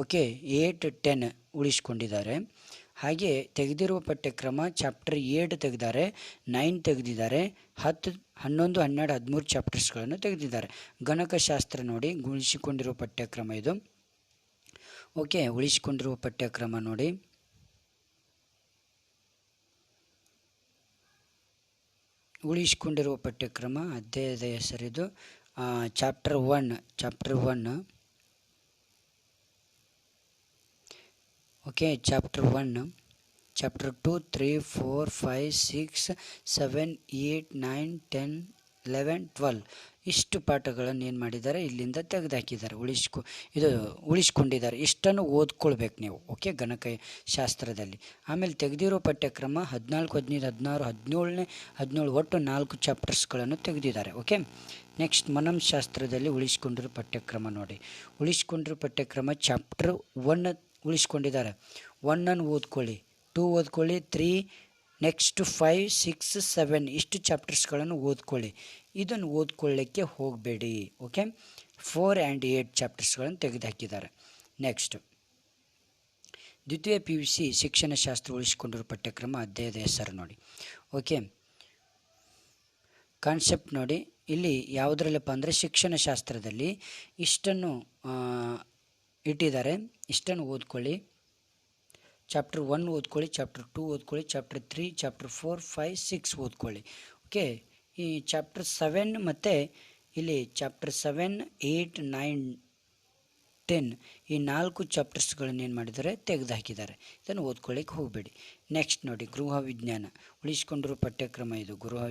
Speaker 1: ಓಕೆ, 8, 10 ಉಳಿಸ್ಕೊಂಡಿದ್ದಾರೆ. ಹಾಗೆ ತೆಗೆದಿರುವ ಪಠ್ಯಕ್ರಮ ಚಾಪ್ಟರ್ 8 ತೆಗೆದಿದ್ದಾರೆ, 9 ತೆಗೆದಿದ್ದಾರೆ, 10, 11, 12, 13 ಚಾಪ್ಟರ್ಸ್ಗಳನ್ನು ತೆಗೆದಿದ್ದಾರೆ. ಗಣಕಶಾಸ್ತ್ರ ನೋಡಿ ಉಳಿಸಿಕೊಂಡಿರುವ ಪಠ್ಯಕ್ರಮ ಇದು. ಓಕೆ, ಉಳಿಸಿಕೊಂಡಿರುವ ಪಠ್ಯಕ್ರಮ ನೋಡಿ, ಉಳಿಸಿಕೊಂಡಿರುವ ಪಠ್ಯಕ್ರಮ ಅಧ್ಯಾಯದ ಹೆಸರಿದು ಚಾಪ್ಟರ್ 1 ಓಕೆ, ಚಾಪ್ಟರ್ 1, ಚಾಪ್ಟರ್ 2, 3, 4, 5, 6, 7, 8, 9, 10, 11, 12 ಇಷ್ಟು ಪಾಠಗಳನ್ನು ಏನು ಮಾಡಿದ್ದಾರೆ, ಇಲ್ಲಿಂದ ತೆಗೆದುಹಾಕಿದ್ದಾರೆ, ಉಳಿಸ್ಕೊಂಡಿದ್ದಾರೆ. ಇಷ್ಟನ್ನು ಓದ್ಕೊಳ್ಬೇಕು ನೀವು. ಓಕೆ, ಗಣಕಶಾಸ್ತ್ರದಲ್ಲಿ. ಆಮೇಲೆ ತೆಗೆದಿರೋ ಪಠ್ಯಕ್ರಮ 14, 15, 16, 17 ಒಟ್ಟು 4 ಚಾಪ್ಟರ್ಸ್ಗಳನ್ನು ತೆಗೆದಿದ್ದಾರೆ. ಓಕೆ, ನೆಕ್ಸ್ಟ್ ಮನಃಶಾಸ್ತ್ರದಲ್ಲಿ ಉಳಿಸ್ಕೊಂಡಿರೋ ಪಠ್ಯಕ್ರಮ ನೋಡಿ, ಉಳಿಸ್ಕೊಂಡಿರೋ ಪಠ್ಯಕ್ರಮ ಚಾಪ್ಟರ್ 1 ಉಳಿಸ್ಕೊಂಡಿದ್ದಾರೆ. 1 ಓದ್ಕೊಳ್ಳಿ, 2 ಓದ್ಕೊಳ್ಳಿ, 3 ನೆಕ್ಸ್ಟ್ 5, 6, 7 ಇಷ್ಟು ಚಾಪ್ಟರ್ಸ್ಗಳನ್ನು ಓದ್ಕೊಳ್ಳಿ. ಇದನ್ನು ಓದ್ಕೊಳ್ಳಿಕ್ಕೆ ಹೋಗಬೇಡಿ. Okay, 4 and 8 ಚಾಪ್ಟರ್ಸ್ಗಳನ್ನು ತೆಗೆದುಹಾಕಿದ್ದಾರೆ. ನೆಕ್ಸ್ಟ್ ದ್ವಿತೀಯ PUC ಶಿಕ್ಷಣಶಾಸ್ತ್ರ ಉಳಿಸಿಕೊಂಡಿರೋ ಪಠ್ಯಕ್ರಮ ಅಧ್ಯಾಯದ ಹೆಸರು ನೋಡಿ. ಓಕೆ, ಕಾನ್ಸೆಪ್ಟ್ ನೋಡಿ, ಇಲ್ಲಿ ಯಾವುದರಲ್ಲಪ್ಪ ಅಂದರೆ ಶಿಕ್ಷಣಶಾಸ್ತ್ರದಲ್ಲಿ ಇಷ್ಟನ್ನು ಇಟ್ಟಿದ್ದಾರೆ. ಇಷ್ಟನ್ನು ಓದ್ಕೊಳ್ಳಿ. ಚಾಪ್ಟರ್ 1 ಓದ್ಕೊಳ್ಳಿ, ಚಾಪ್ಟರ್ 2 ಓದ್ಕೊಳ್ಳಿ, ಚಾಪ್ಟರ್ 3, ಚಾಪ್ಟರ್ 4, 5, 6 ಓದ್ಕೊಳ್ಳಿ. ಓಕೆ, ಈ ಚಾಪ್ಟರ್ 7 ಮತ್ತು ಇಲ್ಲಿ ಚಾಪ್ಟರ್ 7, 8, 9, 10 ಈ 4 ಚಾಪ್ಟರ್ಸ್ಗಳನ್ನು ಏನು ಮಾಡಿದ್ದಾರೆ, ತೆಗೆದುಹಾಕಿದ್ದಾರೆ. ಇದನ್ನು ಓದ್ಕೊಳ್ಳಿಕ್ಕೆ ಹೋಗಬೇಡಿ. ನೆಕ್ಸ್ಟ್ ನೋಡಿ, ಗೃಹ ವಿಜ್ಞಾನ ಉಳಿಸ್ಕೊಂಡಿರೋ ಪಠ್ಯಕ್ರಮ ಇದು. ಗೃಹ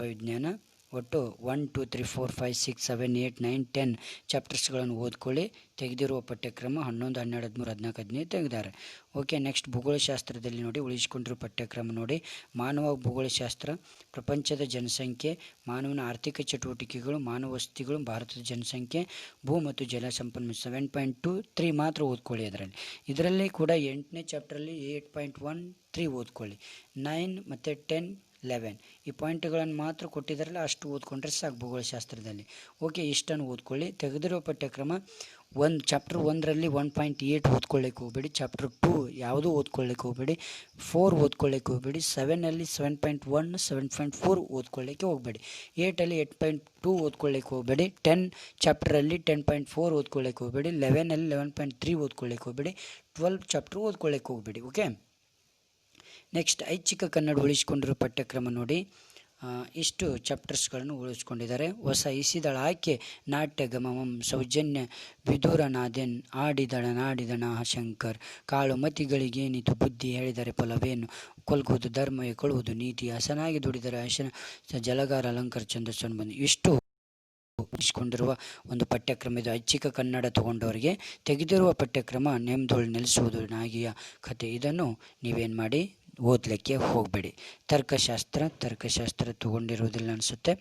Speaker 1: ವಿಜ್ಞಾನ ಒಟ್ಟು 1, 2, 3, 4, 5, 6, 7, 8, 9, 10 ಚಾಪ್ಟರ್ಸ್ಗಳನ್ನು ಓದ್ಕೊಳ್ಳಿ. ತೆಗೆದಿರುವ ಪಠ್ಯಕ್ರಮ 11, 12, 13, 14, 15 ತೆಗೆದಿದ್ದಾರೆ. ಓಕೆ, ನೆಕ್ಸ್ಟ್ ಭೂಗೋಳಶಾಸ್ತ್ರದಲ್ಲಿ ನೋಡಿ ಉಳಿಸ್ಕೊಂಡಿರೋ ಪಠ್ಯಕ್ರಮ ನೋಡಿ, ಮಾನವ ಭೂಗೋಳಶಾಸ್ತ್ರ, ಪ್ರಪಂಚದ ಜನಸಂಖ್ಯೆ, ಮಾನವನ ಆರ್ಥಿಕ ಚಟುವಟಿಕೆಗಳು, ಮಾನವ ವಸತಿಗಳು, ಭಾರತದ ಜನಸಂಖ್ಯೆ, ಭೂ ಮತ್ತು ಜಲ ಸಂಪನ್ಮೂಲ 7.23 ಮಾತ್ರ ಓದ್ಕೊಳ್ಳಿ. ಇದರಲ್ಲಿ ಕೂಡ 8ನೇ ಚಾಪ್ಟರಲ್ಲಿ 8.13 ಓದ್ಕೊಳ್ಳಿ. 9 ಮತ್ತು 10, 11 ಈ ಪಾಯಿಂಟ್ಗಳನ್ನು ಮಾತ್ರ ಕೊಟ್ಟಿದ್ದಾರಲ್ಲ, ಅಷ್ಟು ಓದ್ಕೊಂಡ್ರೆ ಸಾಕು ಭೂಗೋಳಶಾಸ್ತ್ರದಲ್ಲಿ. ಓಕೆ, ಇಷ್ಟನ್ನು ಓದ್ಕೊಳ್ಳಿ. ತೆಗೆದಿರೋ ಪಠ್ಯಕ್ರಮ ಚಾಪ್ಟರ್ 1ರಲ್ಲಿ 1.8 ಓದ್ಕೊಳ್ಳಿಕ್ಕೆ ಹೋಗಬೇಡಿ. ಚಾಪ್ಟರ್ 2 ಯಾವುದೂ ಓದ್ಕೊಳ್ಳಿಕ್ಕೆ ಹೋಗಬೇಡಿ. 4 ಓದ್ಕೊಳ್ಳಿಕ್ಕೆ ಹೋಗಬೇಡಿ. 7ನಲ್ಲಿ 7.1 7.4 ಓದ್ಕೊಳ್ಳಿಕ್ಕೆ ಹೋಗಬೇಡಿ. 8ಅಲ್ಲಿ 8.2 ಓದ್ಕೊಳ್ಳಿಕ್ಕೆ ಹೋಗಬೇಡಿ. 10 ಚಾಪ್ಟರಲ್ಲಿ 10.4 ಓದ್ಕೊಳ್ಳಿಕ್ಕೆ ಹೋಗಬೇಡಿ. 11ಅಲ್ಲಿ 11.3 ಓದ್ಕೊಳ್ಳಿಕ್ಕೆ ಹೋಗಬೇಡಿ. 12 ಚಾಪ್ಟರ್ ಓದ್ಕೊಳ್ಳಿಕ್ಕೆ ಹೋಗಬೇಡಿ. ಓಕೆ, ನೆಕ್ಸ್ಟ್ ಐಚ್ಛಿಕ ಕನ್ನಡ ಉಳಿಸಿಕೊಂಡಿರೋ ಪಠ್ಯಕ್ರಮ ನೋಡಿ. ಇಷ್ಟು ಚಾಪ್ಟರ್ಸ್ಗಳನ್ನು ಉಳಿಸ್ಕೊಂಡಿದ್ದಾರೆ. ಹೊಸ ಇಸಿದಳ ಆಯ್ಕೆ ನಾಟ್ಯ ಗಮಮಂ ಸೌಜನ್ಯ ವಿದುರನಾದೆನ್ ಆಡಿದಳ ನಾಡಿದಣ ಶಂಕರ್ ಕಾಳು ಮತಿಗಳಿಗೇನಿತು ಬುದ್ಧಿ ಹೇಳಿದರೆ ಫಲವೇನು ಕೊಲ್ಗುವುದು ಧರ್ಮ ಕೊಳುವುದು ನೀತಿ ಹಸನಾಗಿ ದುಡಿದರೆ ಹಸನ ಜಲಗಾರ ಅಲಂಕಾರ ಚಂದ್ರಸನ್ ಬಂದು ಇಷ್ಟು ಉಳಿಸಿಕೊಂಡಿರುವ ಒಂದು ಪಠ್ಯಕ್ರಮ ಇದು. ಐಚ್ಛಿಕ ಕನ್ನಡ ತಗೊಂಡವರಿಗೆ ತೆಗೆದಿರುವ ಪಠ್ಯಕ್ರಮ ನೇಮದೊಳು ನೆಲೆಸುವುದು ನಾಗಿಯ ಕತೆ. ಇದನ್ನು ನೀವೇನು ಮಾಡಿ ಓದಲಿಕ್ಕೆ ಹೋಗಬೇಡಿ. ತರ್ಕಶಾಸ್ತ್ರ ತಗೊಂಡಿರೋದಿಲ್ಲ ಅನಿಸುತ್ತೆ.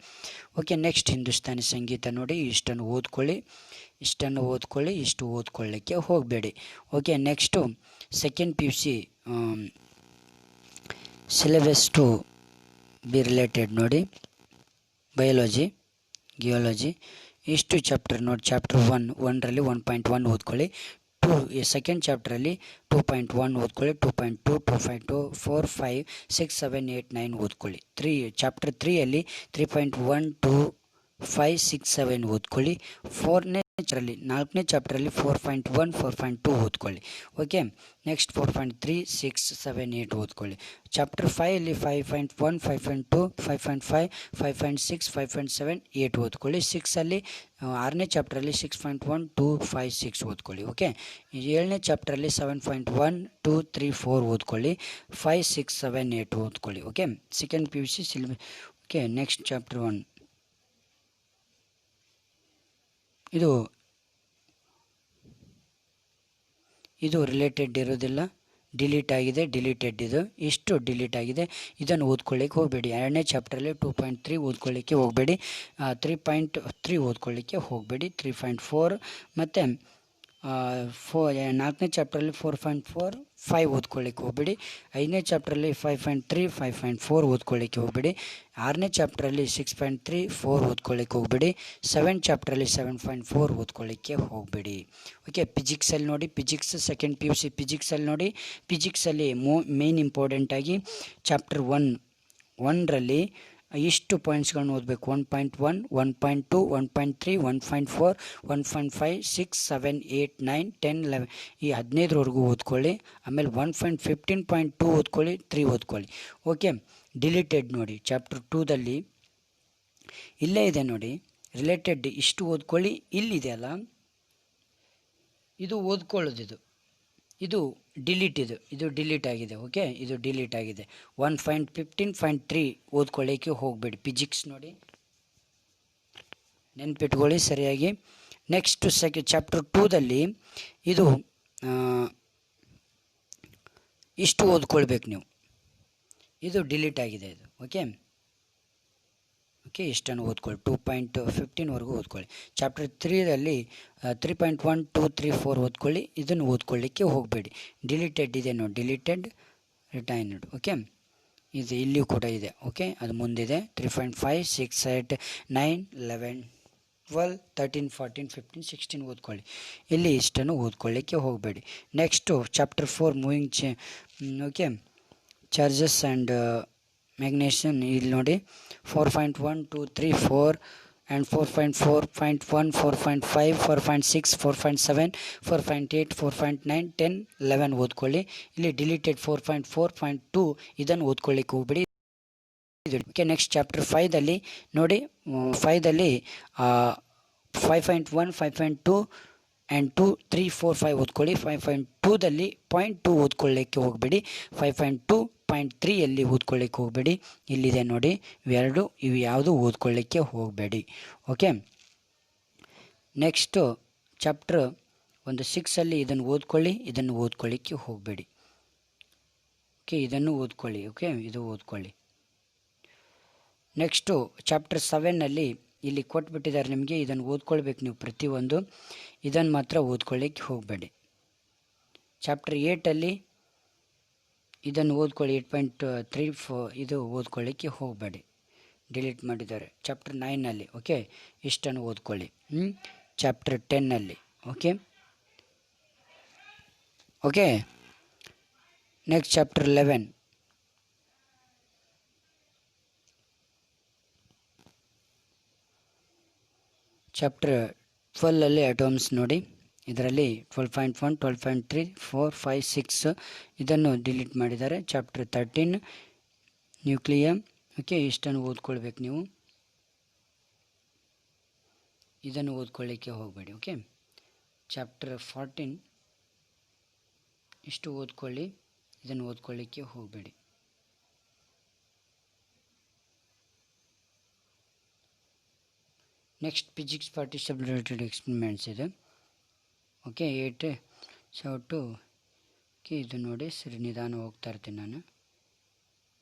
Speaker 1: ಓಕೆ, ನೆಕ್ಸ್ಟ್ ಹಿಂದೂಸ್ತಾನಿ ಸಂಗೀತ ನೋಡಿ. ಇಷ್ಟು ಓದ್ಕೊಳ್ಳಿ, ಇಷ್ಟು ಓದ್ಕೊಳ್ಳಿಕ್ಕೆ ಹೋಗಬೇಡಿ. Okay, next second PUC syllabus to be related ನೋಡಿ. ಬಯಾಲಜಿ, ಜಿಯಾಲಜಿ ಇಷ್ಟು ಚಾಪ್ಟರ್ ನೋಡಿ. ಚಾಪ್ಟರ್ 1ರಲ್ಲಿ 1.1 ಓದ್ಕೊಳ್ಳಿ. ಸೆಕೆಂಡ್ ಚಾಪ್ಟ್ರಲ್ಲಿ 2.1 ಓದ್ಕೊಳ್ಳಿ. 2.2 2.2 4 5 6 7 8 9 ಓದ್ಕೊಳ್ಳಿ. ಚಾಪ್ಟರ್ 3ಯಲ್ಲಿ 3.1 2 5 6 7 ಓದ್ಕೊಳ್ಳಿ. 4ನೇ ಚಾಪ್ಟ್ರಲ್ಲಿ 4.1 4.2 ಓದ್ಕೊಳ್ಳಿ. ಓಕೆ, ನೆಕ್ಸ್ಟ್ 4.3 6 7 8 ಓದ್ಕೊಳ್ಳಿ. ಚಾಪ್ಟರ್ 5ಅಲ್ಲಿ 5.1 5.2 5.5 5.6 5.7 8 ಓದ್ಕೊಳ್ಳಿ. 6ಅಲ್ಲಿ 6ನೇ ಚಾಪ್ಟ್ರಲ್ಲಿ 6.1 2 5 6 ಓದ್ಕೊಳ್ಳಿ. ಓಕೆ, 7ನೇ ಚಾಪ್ಟ್ರಲ್ಲಿ 7.1 2 3 4 ಓದ್ಕೊಳ್ಳಿ. 5 6 7 8 ಓದ್ಕೊಳ್ಳಿ. Okay, second PUC syllabus. Okay, next chapter 1 ಇದು ರಿಲೇಟೆಡ್ ಇರೋದಿಲ್ಲ, ಡಿಲೀಟ್ ಆಗಿದೆ. ಇಷ್ಟು ಡಿಲೀಟ್ ಆಗಿದೆ. ಇದನ್ನು ಓದ್ಕೊಳ್ಳಿಕ್ಕೆ ಹೋಗಬೇಡಿ. 2ನೇ ಚಾಪ್ಟ್ರಲ್ಲಿ 2.3 ಓದ್ಕೊಳ್ಳಿಕ್ಕೆ ಹೋಗಬೇಡಿ. 3.3 ಓದ್ಕೊಳ್ಳಿಕ್ಕೆ ಹೋಗಬೇಡಿ. 3.4 ಮತ್ತು 4ನೇ ಚಾಪ್ಟ್ರಲ್ಲಿ 4.4 5 ಓದ್ಕೊಳ್ಳಿಕ್ಕೆ ಹೋಗಬೇಡಿ. 5ನೇ ಚಾಪ್ಟ್ರಲ್ಲಿ 5.3 5.4 ಓದ್ಕೊಳ್ಳಿಕ್ಕೆ ಹೋಗಬೇಡಿ. 6ನೇ ಚಾಪ್ಟ್ರಲ್ಲಿ 6.3 4 ಓದ್ಕೊಳ್ಳಿಕ್ಕೆ ಹೋಗಬೇಡಿ. 7 ಚಾಪ್ಟ್ರಲ್ಲಿ 7.4 ಓದ್ಕೊಳ್ಳಿಕ್ಕೆ ಹೋಗಬೇಡಿ. ಓಕೆ, ಫಿಸಿಕ್ಸಲ್ಲಿ ನೋಡಿ. ಸೆಕೆಂಡ್ PUC ಫಿಸಿಕ್ಸಲ್ಲಿ ನೋಡಿ. ಫಿಸಿಕ್ಸಲ್ಲಿ ಮೇನ್ ಇಂಪಾರ್ಟೆಂಟಾಗಿ ಚಾಪ್ಟರ್ 1ರಲ್ಲಿ ಇಷ್ಟು ಪಾಯಿಂಟ್ಸ್ಗಳನ್ನ ಓದಬೇಕು. 1.1 1.2 1.3 1.4 1.5 6 7 8 9 10 11 ಈ 15ವರೆಗೂ ಓದ್ಕೊಳ್ಳಿ. ಆಮೇಲೆ 1.15.2 ಓದ್ಕೊಳ್ಳಿ. 3 ಓದ್ಕೊಳ್ಳಿ. ಓಕೆ, ಡಿಲೀಟೆಡ್ ನೋಡಿ. ಚಾಪ್ಟರ್ 2ದಲ್ಲಿ ಇಲ್ಲೇ ಇದೆ ನೋಡಿ, ರಿಲೇಟೆಡ್ ಇಷ್ಟು ಓದ್ಕೊಳ್ಳಿ. ಇಲ್ಲಿದೆ ಅಲ್ಲ, ಇದು ಓದ್ಕೊಳ್ಳೋದು. ಇದು ಡಿಲೀಟ್ ಆಗಿದೆ. ಓಕೆ, ಇದು ಡಿಲೀಟ್ ಆಗಿದೆ. 1.15.3 ಓದ್ಕೊಳ್ಳಿಕ್ಕೆ ಹೋಗಬೇಡಿ. ಫಿಸಿಕ್ಸ್ ನೋಡಿ, ನೆನ್ಪಿಟ್ಕೊಳ್ಳಿ ಸರಿಯಾಗಿ. ನೆಕ್ಸ್ಟ್ ಚಾಪ್ಟರ್ 2ದಲ್ಲಿ ಇದು ಇಷ್ಟು ಓದ್ಕೊಳ್ಬೇಕು ನೀವು. ಇದು ಡಿಲೀಟ್ ಆಗಿದೆ ಇದು. ಓಕೆ, ಇಷ್ಟನ್ನು ಓದ್ಕೊಳ್ಳಿ. 2.15ವರೆಗೂ ಓದ್ಕೊಳ್ಳಿ. ಚಾಪ್ಟರ್ 3ರಲ್ಲಿ 3.1 2 3 4 ಓದ್ಕೊಳ್ಳಿ. ಇದನ್ನು ಓದ್ಕೊಳ್ಳಿಕ್ಕೆ ಹೋಗಬೇಡಿ. ಡಿಲೀಟೆಡ್ ಇದೆ ನೋಡಿ, ಡಿಲೀಟೆಡ್ ರಿಟೈನ್ಡ್. ಓಕೆ, ಇದು ಇಲ್ಲಿಯೂ ಕೂಡ ಇದೆ. ಓಕೆ, ಅದು ಮುಂದಿದೆ. 3.5 6 8 9 11 12 13 14 15 16 ಓದ್ಕೊಳ್ಳಿ. ಇಲ್ಲಿ ಇಷ್ಟನ್ನು ಓದ್ಕೊಳ್ಳಿಕ್ಕೆ ಹೋಗಬೇಡಿ. Next chapter 4 moving okay charges and magnetism. ಇಲ್ಲಿ ನೋಡಿ 4.1 2 3 4 ಆ್ಯಂಡ್ 4.4.1 4.5 4.6 4.7 4.8 4.9 10 11 ಓದ್ಕೊಳ್ಳಿ. ಇಲ್ಲಿ ಡಿಲೀಟೆಡ್ 4.4.2 ಇದನ್ನು ಓದ್ಕೊಳ್ಳಿಕ್ಕೆ ಹೋಗ್ಬಿಡಿ. ಓಕೆ, ನೆಕ್ಸ್ಟ್ ಚಾಪ್ಟರ್ 5ದಲ್ಲಿ ನೋಡಿ. 5ದಲ್ಲಿ 5.1 5.2 ಆ್ಯಂಡ್ 2 3 4 5 ಓದ್ಕೊಳ್ಳಿ. 5.2ದಲ್ಲಿ 0.2 ಓದ್ಕೊಳ್ಳಿಕ್ಕೆ ಹೋಗಬೇಡಿ. 5.2.3ಯಲ್ಲಿ ಓದ್ಕೊಳ್ಳಿಕ್ಕೆ ಹೋಗಬೇಡಿ. ಇಲ್ಲಿದೆ ನೋಡಿ ಇವು ಯಾವುದು ಓದ್ಕೊಳ್ಳಿಕ್ಕೆ ಹೋಗಬೇಡಿ. ಓಕೆ, ನೆಕ್ಸ್ಟು ಚಾಪ್ಟರ್ 6ಲ್ಲಿ ಇದನ್ನು ಓದ್ಕೊಳ್ಳಿ. ಇದನ್ನು ಓದ್ಕೊಳ್ಳಿಕ್ಕೆ ಹೋಗಬೇಡಿ. ಓಕೆ, ಇದನ್ನು ಓದ್ಕೊಳ್ಳಿ. ಓಕೆ, ಇದು ಓದ್ಕೊಳ್ಳಿ. ನೆಕ್ಸ್ಟು ಚಾಪ್ಟರ್ 7ನಲ್ಲಿ ಇಲ್ಲಿ ಕೊಟ್ಬಿಟ್ಟಿದ್ದಾರೆ ನಿಮಗೆ. ಇದನ್ನು ಓದ್ಕೊಳ್ಬೇಕು ನೀವು ಪ್ರತಿಯೊಂದು. ಇದನ್ನು ಮಾತ್ರ ಓದ್ಕೊಳ್ಳಿಕ್ಕೆ ಹೋಗಬೇಡಿ. ಚಾಪ್ಟರ್ 8ಲ್ಲಿ ಇದನ್ನು ಓದ್ಕೊಳ್ಳಿ. 8.34 ಇದು ಓದ್ಕೊಳ್ಳಿಕ್ಕೆ ಹೋಗಬೇಡಿ, ಡಿಲೀಟ್ ಮಾಡಿದ್ದಾರೆ. ಚಾಪ್ಟರ್ 9ನಲ್ಲಿ ಓಕೆ ಇಷ್ಟನ್ನು ಓದ್ಕೊಳ್ಳಿ. ಚಾಪ್ಟರ್ 10ನಲ್ಲಿ okay okay. Next chapter 11. Chapter 12 atoms ನೋಡಿ. ಇದರಲ್ಲಿ 12.1, 12.3, 4, 5, 6 ಇದನ್ನು ಡಿಲೀಟ್ ಮಾಡಿದ್ದಾರೆ. ಚಾಪ್ಟರ್ 13 ನ್ಯೂಕ್ಲಿಯಂ. ಓಕೆ, ಇಷ್ಟನ್ನು ಓದ್ಕೊಳ್ಬೇಕು ನೀವು, ಇದನ್ನು ಓದ್ಕೊಳ್ಳಿಕ್ಕೆ ಹೋಗಬೇಡಿ. ಓಕೆ, ಚಾಪ್ಟರ್ 14 ಇಷ್ಟು ಓದ್ಕೊಳ್ಳಿ, ಇದನ್ನು ಓದ್ಕೊಳ್ಳಿಕ್ಕೆ ಹೋಗಬೇಡಿ. Next physics participle related experiments ಇದೆ. ಓಕೆ, 8 ಶೌಟು. ಓಕೆ, ಇದು ನೋಡಿ, ಸರಿ ನಿಧಾನ ಹೋಗ್ತಾ ಇರ್ತೀನಿ ನಾನು.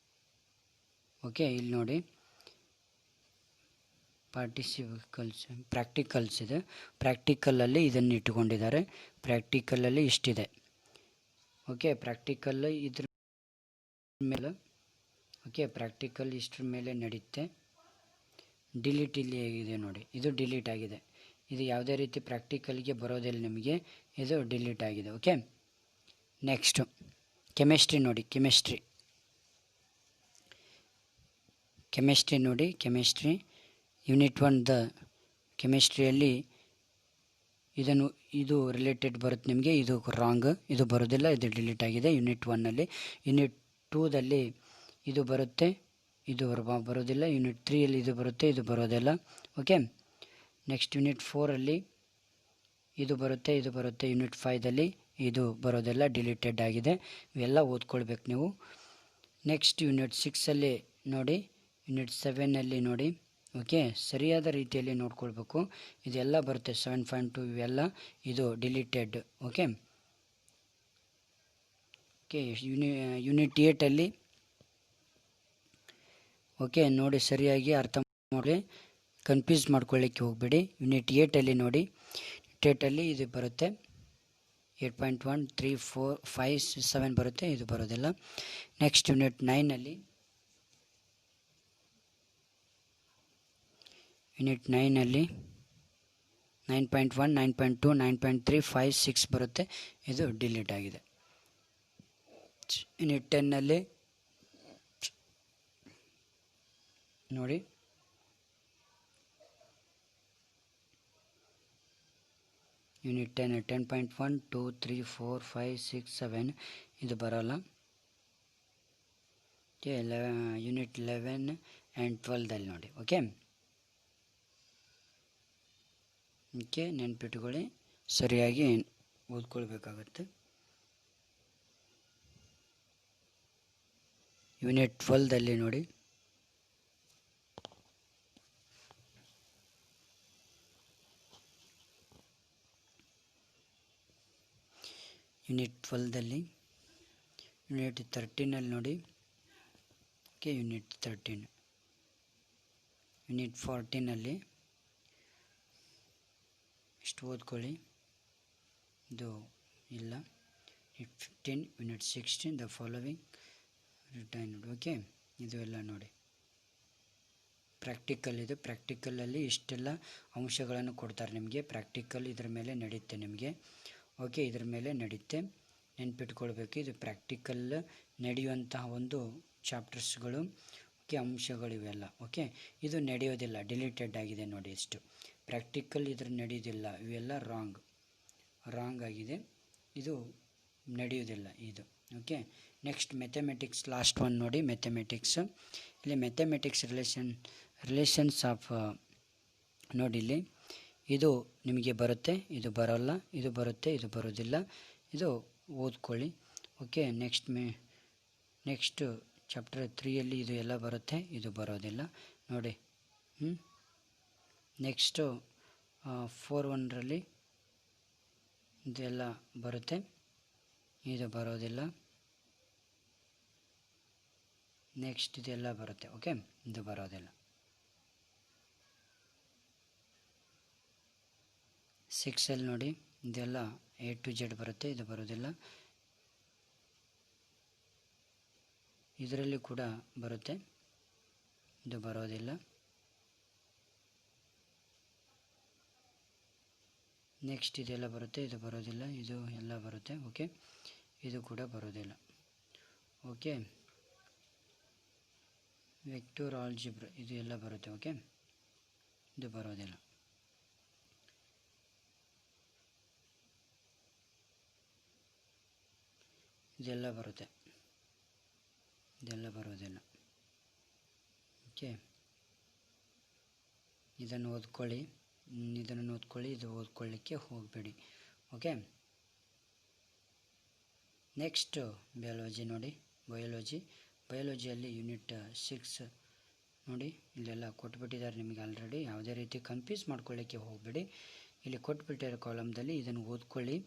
Speaker 1: ಓಕೆ, ಇಲ್ಲಿ ನೋಡಿ ಪ್ರಾಕ್ಟಿಕಲ್ಸ್ ಇದೆ. ಪ್ರಾಕ್ಟಿಕಲಲ್ಲಿ ಇದನ್ನು ಇಟ್ಟುಕೊಂಡಿದ್ದಾರೆ. ಪ್ರಾಕ್ಟಿಕಲಲ್ಲಿ ಇಷ್ಟಿದೆ. ಓಕೆ, ಪ್ರಾಕ್ಟಿಕಲ್ ಇದ್ರ ಮೇಲೆ, ಓಕೆ, ಪ್ರಾಕ್ಟಿಕಲ್ ಇಷ್ಟ್ರ ಮೇಲೆ ನಡೀತೆ. ಡಿಲೀಟ್ ಇಲ್ಲಿ ಹೇಗಿದೆ ನೋಡಿ, ಇದು ಡಿಲೀಟ್ ಆಗಿದೆ. ಇದು ಯಾವುದೇ ರೀತಿ ಪ್ರಾಕ್ಟಿಕಲ್ಗೆ ಬರೋದಿಲ್ಲ ನಿಮಗೆ, ಇದು ಡಿಲೀಟ್ ಆಗಿದೆ. ಓಕೆ, ನೆಕ್ಸ್ಟು ಕೆಮಿಸ್ಟ್ರಿ ನೋಡಿ. ಕೆಮಿಸ್ಟ್ರಿ ನೋಡಿ, ಕೆಮಿಸ್ಟ್ರಿ ಯೂನಿಟ್ 1 ಕೆಮಿಸ್ಟ್ರಿಯಲ್ಲಿ ಇದು ರಿಲೇಟೆಡ್ ಬರುತ್ತೆ ನಿಮಗೆ. ಇದು ರಾಂಗ್, ಇದು ಬರೋದಿಲ್ಲ, ಇದು ಡಿಲೀಟ್ ಆಗಿದೆ ಯೂನಿಟ್ 1ನಲ್ಲಿ. ಯೂನಿಟ್ 2ದಲ್ಲಿ ಇದು ಬರುತ್ತೆ, ಇದು ಬರೋದಿಲ್ಲ. ಯೂನಿಟ್ 3ಯಲ್ಲಿ ಇದು ಬರುತ್ತೆ, ಇದು ಬರೋದಿಲ್ಲ. ಓಕೆ, ನೆಕ್ಸ್ಟ್ ಯೂನಿಟ್ 4ಅಲ್ಲಿ ಇದು ಬರುತ್ತೆ, ಇದು ಬರುತ್ತೆ. ಯೂನಿಟ್ 5ದಲ್ಲಿ ಇದು ಬರೋದಿಲ್ಲ, ಡಿಲೀಟೆಡ್ ಆಗಿದೆ. ಇವೆಲ್ಲ ಓದ್ಕೊಳ್ಬೇಕು ನೀವು. ನೆಕ್ಸ್ಟ್ ಯೂನಿಟ್ 6ಅಲ್ಲಿ ನೋಡಿ, ಯೂನಿಟ್ 7ನಲ್ಲಿ ನೋಡಿ. ಓಕೆ, ಸರಿಯಾದ ರೀತಿಯಲ್ಲಿ ನೋಡ್ಕೊಳ್ಬೇಕು. ಇದೆಲ್ಲ ಬರುತ್ತೆ 7.2 ಇವೆಲ್ಲ, ಇದು ಡಿಲೀಟೆಡ್. ಓಕೆ ಓಕೆ, ಯೂನಿಟ್ 8ಅಲ್ಲಿ ಓಕೆ ನೋಡಿ, ಸರಿಯಾಗಿ ಅರ್ಥ ಮಾಡಿ, ಕನ್ಫ್ಯೂಸ್ ಮಾಡ್ಕೊಳ್ಳಿಕ್ಕೆ ಹೋಗಬೇಡಿ. ಯೂನಿಟ್ 8ಅಲ್ಲಿ ನೋಡಿ, ಯೂನಿಟ್ 8ಅಲ್ಲಿ ಇದು ಬರುತ್ತೆ 8.1, 3, 4, 5, 7 ಬರುತ್ತೆ, ಇದು ಬರೋದಿಲ್ಲ. ನೆಕ್ಸ್ಟ್ ಯೂನಿಟ್ 9ಅಲ್ಲಿ, ಯೂನಿಟ್ 9ಅಲ್ಲಿ 9.1, 9.2, 9.3, 5, 6 ಬರುತ್ತೆ, ಇದು ಡಿಲೀಟ್ ಆಗಿದೆ. ಯೂನಿಟ್ 10ನಲ್ಲಿ ನೋಡಿ, ಯೂನಿಟ್ 10 10.1, 2, 3, 4, 5, 6, 7 ಇದು ಬರೋಲ್ಲ. ಓಕೆ, ಯೂನಿಟ್ 11 ಆ್ಯಂಡ್ 12ದಲ್ಲಿ ನೋಡಿ. ಓಕೆ ಓಕೆ, ನೆನ್ಪಿಟ್ಕೊಳ್ಳಿ, ಸರಿಯಾಗಿ ಓದ್ಕೊಳ್ಬೇಕಾಗತ್ತೆ. ಯೂನಿಟ್ 12ದಲ್ಲಿ ನೋಡಿ, ಯೂನಿಟ್ 12ದಲ್ಲಿ ಯೂನಿಟ್ 13ನಲ್ಲಿ ನೋಡಿ. ಓಕೆ, ಯೂನಿಟ್ 13, ಯೂನಿಟ್ 14ನಲ್ಲಿ ಇಷ್ಟು ಓದ್ಕೊಳ್ಳಿ, ಇದು ಇಲ್ಲ. Unit 15, unit 16 the following retain ನೋಡಿ. ಓಕೆ, ಇದು ಎಲ್ಲ ನೋಡಿ, ಪ್ರಾಕ್ಟಿಕಲ್ ಇದು. ಪ್ರಾಕ್ಟಿಕಲಲ್ಲಿ ಇಷ್ಟೆಲ್ಲ ಅಂಶಗಳನ್ನು ಕೊಡ್ತಾರೆ ನಿಮಗೆ. ಪ್ರಾಕ್ಟಿಕಲ್ ಇದ್ರ ಮೇಲೆ ನಡೀತೆ ನಿಮಗೆ. ಓಕೆ, ಇದ್ರ ಮೇಲೆ ನಡೀತೆ, ನೆನ್ಪಿಟ್ಕೊಳ್ಬೇಕು. ಇದು ಪ್ರಾಕ್ಟಿಕಲ್ ನಡೆಯುವಂತಹ ಒಂದು ಚಾಪ್ಟರ್ಸ್ಗಳು. ಓಕೆ, ಅಂಶಗಳು ಇವೆಲ್ಲ. ಓಕೆ, ಇದು ನಡೆಯೋದಿಲ್ಲ, ಡಿಲೀಟೆಡ್ ಆಗಿದೆ ನೋಡಿ. ಇಷ್ಟು ಪ್ರಾಕ್ಟಿಕಲ್ ಇದ್ರ ನಡೆಯೋದಿಲ್ಲ, ಇವೆಲ್ಲ ರಾಂಗ್ ಆಗಿದೆ, ಇದು ನಡೆಯೋದಿಲ್ಲ ಇದು. Okay, next mathematics last one ನೋಡಿ. ಮ್ಯಾಥಮೆಟಿಕ್ಸ್, ಇಲ್ಲಿ ಮ್ಯಾಥಮೆಟಿಕ್ಸ್ ರಿಲೇಷನ್ಸ್ ಆಫ್ ನೋಡಿ. ಇಲ್ಲಿ ಇದು ನಿಮಗೆ ಬರುತ್ತೆ, ಇದು ಬರೋಲ್ಲ, ಇದು ಬರುತ್ತೆ, ಇದು ಬರೋದಿಲ್ಲ, ಇದು ಓದ್ಕೊಳ್ಳಿ. ಓಕೆ, ನೆಕ್ಸ್ಟ್ ಚಾಪ್ಟರ್ 3ಯಲ್ಲಿ ಇದು ಎಲ್ಲ ಬರುತ್ತೆ, ಇದು ಬರೋದಿಲ್ಲ ನೋಡಿ. ನೆಕ್ಸ್ಟು 4.1ರಲ್ಲಿ ಇದೆಲ್ಲ ಬರುತ್ತೆ, ಇದು ಬರೋದಿಲ್ಲ. ನೆಕ್ಸ್ಟ್ ಇದೆಲ್ಲ ಬರುತ್ತೆ. ಓಕೆ, ಇದು ಬರೋದಿಲ್ಲ. 6ಅಲ್ಲಿ ನೋಡಿ, ಇದೆಲ್ಲ A to Z ಬರುತ್ತೆ, ಇದು ಬರೋದಿಲ್ಲ. ಇದರಲ್ಲಿ ಕೂಡ ಬರುತ್ತೆ, ಇದು ಬರೋದಿಲ್ಲ. ನೆಕ್ಸ್ಟ್ ಇದೆಲ್ಲ ಬರುತ್ತೆ, ಇದು ಬರೋದಿಲ್ಲ, ಇದು ಎಲ್ಲ ಬರುತ್ತೆ. ಓಕೆ, ಇದು ಕೂಡ ಬರೋದಿಲ್ಲ. ಓಕೆ, ವೆಕ್ಟರ್ ಆಲ್ಜಿಬ್ರಾ ಇದು ಎಲ್ಲ ಬರುತ್ತೆ. ಓಕೆ, ಇದು ಬರೋದಿಲ್ಲ. ಇದೆಲ್ಲ ಬರುತ್ತೆ, ಇದೆಲ್ಲ ಬರೋದಿಲ್ಲ. ಓಕೆ, ಇದನ್ನು ಓದ್ಕೊಳ್ಳಿ, ಇದನ್ನು ಓದ್ಕೊಳ್ಳಿ, ಇದು ಓದ್ಕೊಳ್ಳಿಕ್ಕೆ ಹೋಗಬೇಡಿ. ಓಕೆ, ನೆಕ್ಸ್ಟ್ ಬಯಾಲಜಿ ನೋಡಿ. ಬಯಾಲಜಿಯಲ್ಲಿ ಯೂನಿಟ್ 6 ನೋಡಿ, ಇಲ್ಲೆಲ್ಲ ಕೊಟ್ಬಿಟ್ಟಿದ್ದಾರೆ ನಿಮಗೆ ಆಲ್ರೆಡಿ. ಯಾವುದೇ ರೀತಿ ಕನ್ಫ್ಯೂಸ್ ಮಾಡ್ಕೊಳ್ಳಿಕ್ಕೆ ಹೋಗಬೇಡಿ. ಇಲ್ಲಿ ಕೊಟ್ಬಿಟ್ಟಿರೋ ಕಾಲಮ್ದಲ್ಲಿ ಇದನ್ನು ಓದ್ಕೊಳ್ಳಿ,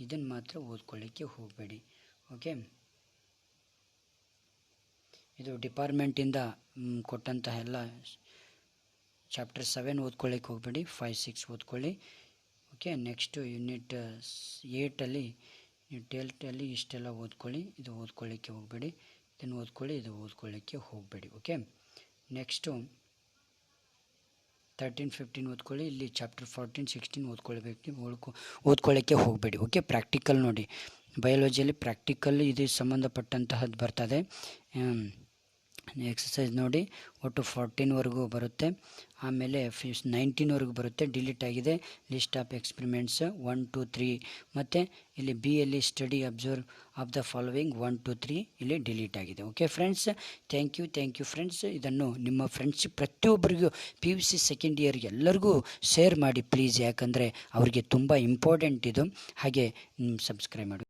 Speaker 1: ಇದನ್ನು ಮಾತ್ರ ಓದ್ಕೊಳ್ಳಿಕ್ಕೆ ಹೋಗಬೇಡಿ. ಓಕೆ, ಇದು ಡಿಪಾರ್ಟ್ಮೆಂಟಿಂದ ಕೊಟ್ಟಂತಹ ಎಲ್ಲ ಚಾಪ್ಟರ್ 7 ಓದ್ಕೊಳ್ಳಿಕ್ಕೆ ಹೋಗಬೇಡಿ, 5, 6 ಓದ್ಕೊಳ್ಳಿ. ಓಕೆ, ನೆಕ್ಸ್ಟು ಯೂನಿಟ್ 8ಅಲ್ಲಿ ಟೆಲ್ಟಲ್ಲಿ ಇಷ್ಟೆಲ್ಲ ಓದ್ಕೊಳ್ಳಿ, ಇದು ಓದ್ಕೊಳ್ಳಿಕ್ಕೆ ಹೋಗಬೇಡಿ. ಇದನ್ನು ಓದ್ಕೊಳ್ಳಿ, ಇದು ಓದ್ಕೊಳ್ಳಿಕ್ಕೆ ಹೋಗಬೇಡಿ. ಓಕೆ, ನೆಕ್ಸ್ಟು 13, 15 ಓದ್ಕೊಳ್ಳಿ. ಇಲ್ಲಿ ಚಾಪ್ಟರ್ 14, 16 ಓದ್ಕೊಳ್ಬೇಕು, ನೀವು ಓದ್ಕೊಳ್ಳಿಕ್ಕೆ ಹೋಗಬೇಡಿ. ಓಕೆ, ಪ್ರಾಕ್ಟಿಕಲ್ ನೋಡಿ, ಬಯಾಲಜಿಯಲ್ಲಿ ಪ್ರಾಕ್ಟಿಕಲ್ ಇದು ಸಂಬಂಧಪಟ್ಟಂತಹದ್ದು ಬರ್ತದೆ. ಎಕ್ಸಸೈಸ್ ನೋಡಿ, ಒಟ್ಟು 14ವರೆಗೂ ಬರುತ್ತೆ. ಆಮೇಲೆ 19ವರೆಗೂ ಬರುತ್ತೆ. ಡಿಲೀಟ್ ಆಗಿದೆ. ಲಿಸ್ಟ್ ಆಫ್ ಎಕ್ಸ್ಪೆರಿಮೆಂಟ್ಸ್ 1, 2, 3 ಮತ್ತು ಇಲ್ಲಿ ಬಿಯಲ್ಲಿ study observe of the following 1, 2, 3 ಇಲ್ಲಿ ಡಿಲೀಟ್ ಆಗಿದೆ. Okay friends, thank you friends. ಇದನ್ನು ನಿಮ್ಮ ಫ್ರೆಂಡ್ಸ್ ಪ್ರತಿಯೊಬ್ಬರಿಗೂ PUC ಸೆಕೆಂಡ್ ಇಯರ್ ಎಲ್ಲರಿಗೂ ಶೇರ್ ಮಾಡಿ ಪ್ಲೀಸ್, ಯಾಕಂದರೆ ಅವರಿಗೆ ತುಂಬ ಇಂಪಾರ್ಟೆಂಟ್ ಇದು. ಹಾಗೆ ಸಬ್ಸ್ಕ್ರೈಬ್ ಮಾಡಿ.